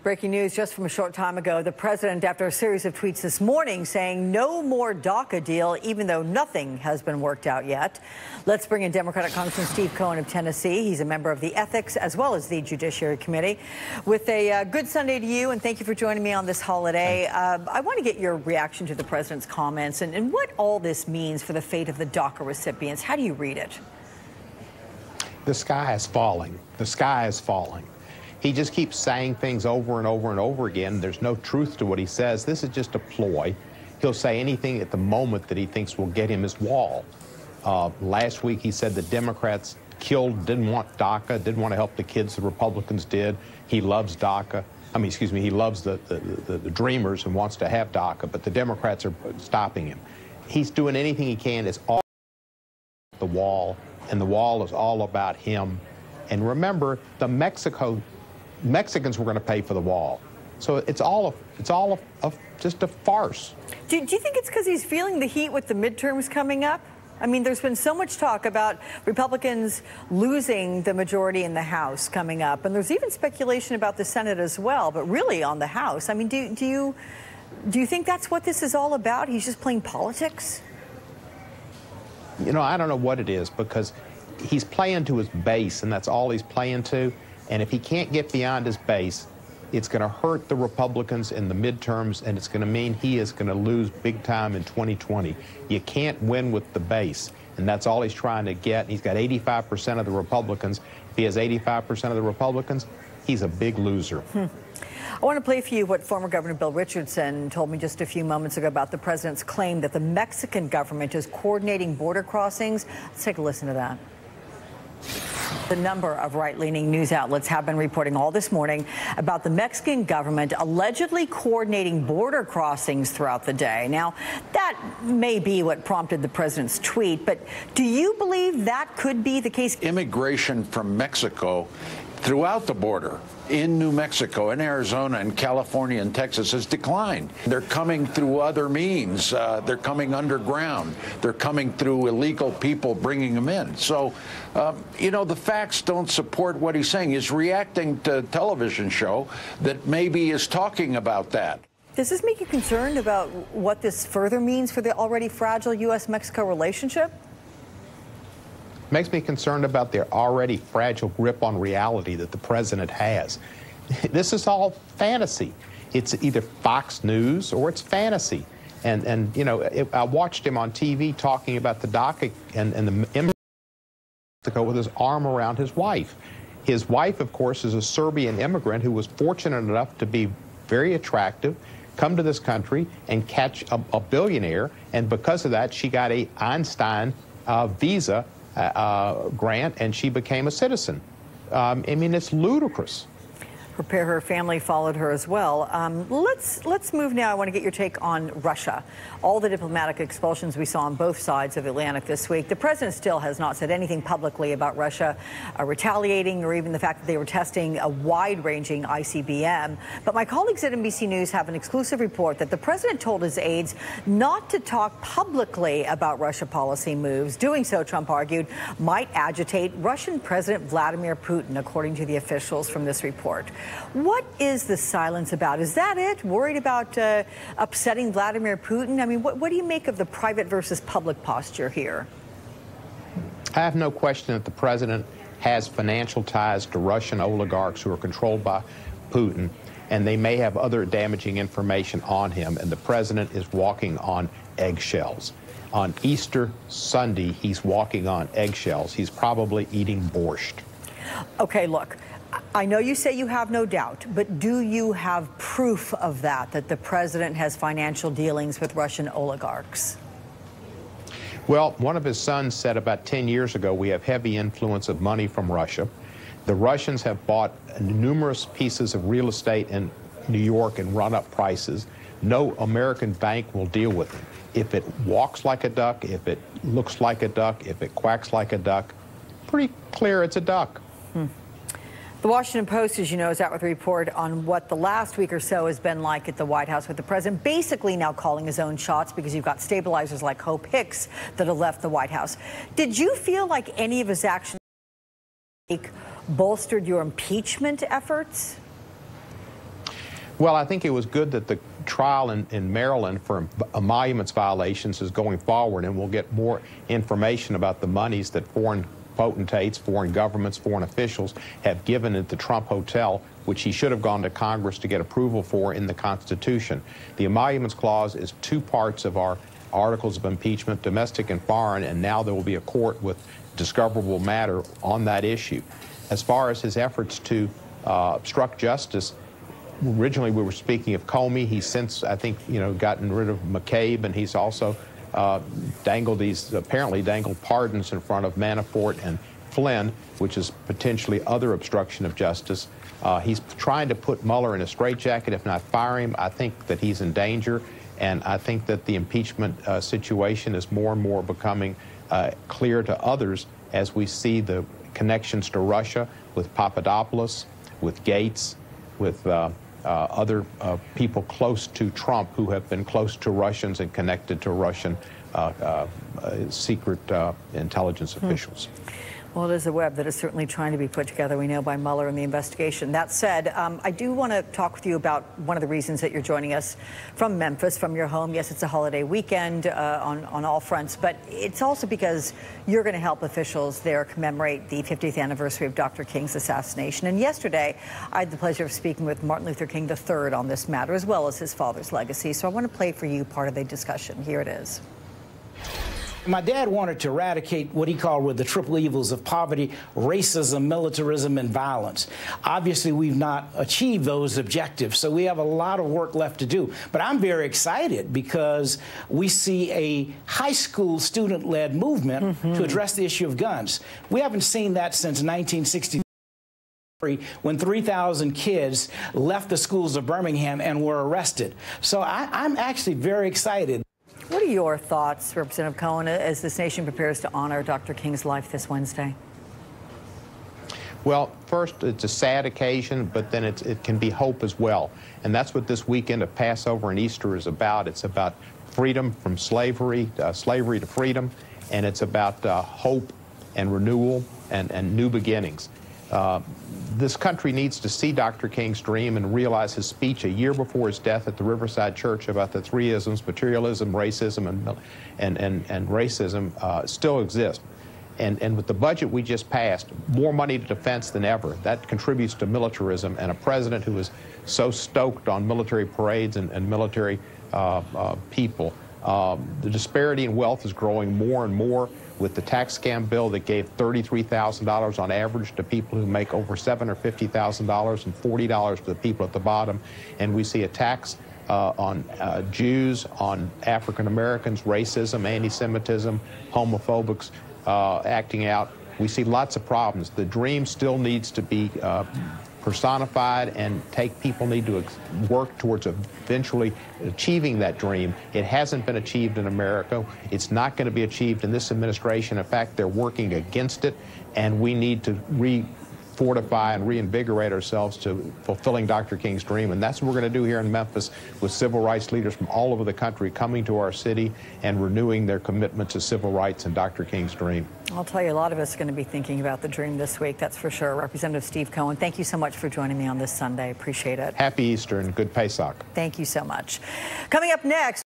Breaking news just from a short time ago. The president, after a series of tweets this morning, saying no more DACA deal, even though nothing has been worked out yet. Let's bring in Democratic Congressman Steve Cohen of Tennessee. He's a member of the Ethics as well as the Judiciary Committee. With a good Sunday to you, and thank you for joining me on this holiday. I want to get your reaction to the president's comments and what all this means for the fate of the DACA recipients. How do you read it? The sky is falling. The sky is falling. He just keeps saying things over and over and over again. There's no truth to what he says. This is just a ploy. He'll say anything at the moment that he thinks will get him his wall. Last week he said the Democrats didn't want DACA, didn't want to help the kids. The Republicans did. He loves DACA. He loves the Dreamers and wants to have DACA, but the Democrats are stopping him. He's doing anything he can. It's all the wall, and the wall is all about him. And remember, the Mexicans were going to pay for the wall. So it's all just a farce. Do you think it's because he's feeling the heat with the midterms coming up? I mean, there's been so much talk about Republicans losing the majority in the House coming up, and there's even speculation about the Senate as well, but really on the House. I mean, do you think that's what this is all about? He's just playing politics? You know, I don't know what it is, because he's playing to his base, and that's all he's playing to. And if he can't get beyond his base, it's going to hurt the Republicans in the midterms, and it's going to mean he is going to lose big time in 2020. You can't win with the base, and that's all he's trying to get. He's got 85% of the Republicans. If he has 85% of the Republicans, he's a big loser. I want to play for you what former Governor Bill Richardson told me just a few moments ago about the president's claim that the Mexican government is coordinating border crossings. Let's take a listen to that. The number of right-leaning news outlets have been reporting all this morning about the Mexican government allegedly coordinating border crossings throughout the day. Now, that may be what prompted the president's tweet, but do you believe that could be the case? Immigration from Mexico throughout the border in New Mexico, in Arizona, and California and Texas has declined. They're coming through other means. They're coming underground. They're coming through illegal people bringing them in. So, you know, the facts don't support what he's saying. He's reacting to a television show that maybe is talking about that. Does this make you concerned about what this further means for the already fragile U.S.-Mexico relationship? Makes me concerned about their already fragile grip on reality that the president has. This is all fantasy. It's either Fox News or it's fantasy. And you know, I watched him on TV talking about the DACA and the immigrant with his arm around his wife. His wife, of course, is a Serbian immigrant who was fortunate enough to be very attractive, come to this country and catch a billionaire, and because of that, she got a Einstein visa grant, and she became a citizen. I mean, it's ludicrous. Her family followed her as well. Let's move now. I want to get your take on Russia. All the diplomatic expulsions we saw on both sides of the Atlantic this week. The president still has not said anything publicly about Russia retaliating, or even the fact that they were testing a wide-ranging ICBM. But my colleagues at NBC News have an exclusive report that the president told his aides not to talk publicly about Russia policy moves. Doing so, Trump argued, might agitate Russian President Vladimir Putin, according to the officials from this report. What is the silence about? Is that it? Worried about upsetting Vladimir Putin? I mean, what do you make of the private versus public posture here? I have no question that the president has financial ties to Russian oligarchs who are controlled by Putin, and they may have other damaging information on him, and the president is walking on eggshells. On Easter Sunday, he's walking on eggshells. He's probably eating borscht. Okay, look. I know you say you have no doubt, but do you have proof of that the president has financial dealings with Russian oligarchs? Well, one of his sons said about 10 years ago, we have heavy influence of money from Russia. The Russians have bought numerous pieces of real estate in New York and run up prices. No American bank will deal with it. If it walks like a duck, if it looks like a duck, if it quacks like a duck, pretty clear it's a duck. The Washington Post, as you know, is out with a report on what the last week or so has been like at the White House, with the president basically now calling his own shots because you've got stabilizers like Hope Hicks that have left the White House. Did you feel like any of his actions bolstered your impeachment efforts? Well, I think it was good that the trial in Maryland for emoluments violations is going forward, and we'll get more information about the monies that foreign potentates, foreign governments, foreign officials have given at the Trump Hotel, which he should have gone to Congress to get approval for in the Constitution. The emoluments clause is two parts of our articles of impeachment, domestic and foreign, and now there will be a court with discoverable matter on that issue. As far as his efforts to obstruct justice, originally we were speaking of Comey. He's since, I think, gotten rid of McCabe, and he's also apparently dangled pardons in front of Manafort and Flynn, which is potentially other obstruction of justice. He's trying to put Mueller in a straitjacket, if not fire him. I think that he's in danger, and I think that the impeachment situation is more and more becoming clear to others as we see the connections to Russia with Papadopoulos, with Gates, with other people close to Trump who have been close to Russians and connected to Russian secret intelligence officials. Well, it is a web that is certainly trying to be put together, we know, by Mueller in the investigation. That said, I do want to talk with you about one of the reasons that you're joining us from Memphis, from your home. Yes, it's a holiday weekend on all fronts, but it's also because you're going to help officials there commemorate the 50th anniversary of Dr. King's assassination. And yesterday, I had the pleasure of speaking with Martin Luther King III on this matter, as well as his father's legacy. So I want to play for you part of the discussion. Here it is. My dad wanted to eradicate what he called the triple evils of poverty, racism, militarism, and violence. Obviously, we've not achieved those objectives, so we have a lot of work left to do. But I'm very excited because we see a high school student-led movement to address the issue of guns. We haven't seen that since 1960. When 3,000 kids left the schools of Birmingham and were arrested. So I'm actually very excited. What are your thoughts, Representative Cohen, as this nation prepares to honor Dr. King's life this Wednesday? Well, first, it's a sad occasion, but then it can be hope as well. And that's what this weekend of Passover and Easter is about. It's about freedom from slavery, slavery to freedom, and it's about hope and renewal and new beginnings. This country needs to see Dr. King's dream and realize his speech a year before his death at the Riverside Church about the three isms, materialism, racism, and racism still exist. And with the budget we just passed, more money to defense than ever. That contributes to militarism, and a president who is so stoked on military parades and military people. The disparity in wealth is growing more and more with the tax scam bill that gave $33,000 on average to people who make over $7,000 or $50,000 and $40 to the people at the bottom. And we see attacks on Jews, on African Americans, racism, anti-Semitism, homophobics acting out. We see lots of problems. The dream still needs to be personified, and people need to work towards eventually achieving that dream. It hasn't been achieved in America. It's not going to be achieved in this administration. In fact, they're working against it, and we need to refortify and reinvigorate ourselves to fulfilling Dr. King's dream. And that's what we're going to do here in Memphis with civil rights leaders from all over the country coming to our city and renewing their commitment to civil rights and Dr. King's dream. I'll tell you, a lot of us are going to be thinking about the dream this week, that's for sure. Representative Steve Cohen, thank you so much for joining me on this Sunday. Appreciate it. Happy Easter and good Pesach. Thank you so much. Coming up next.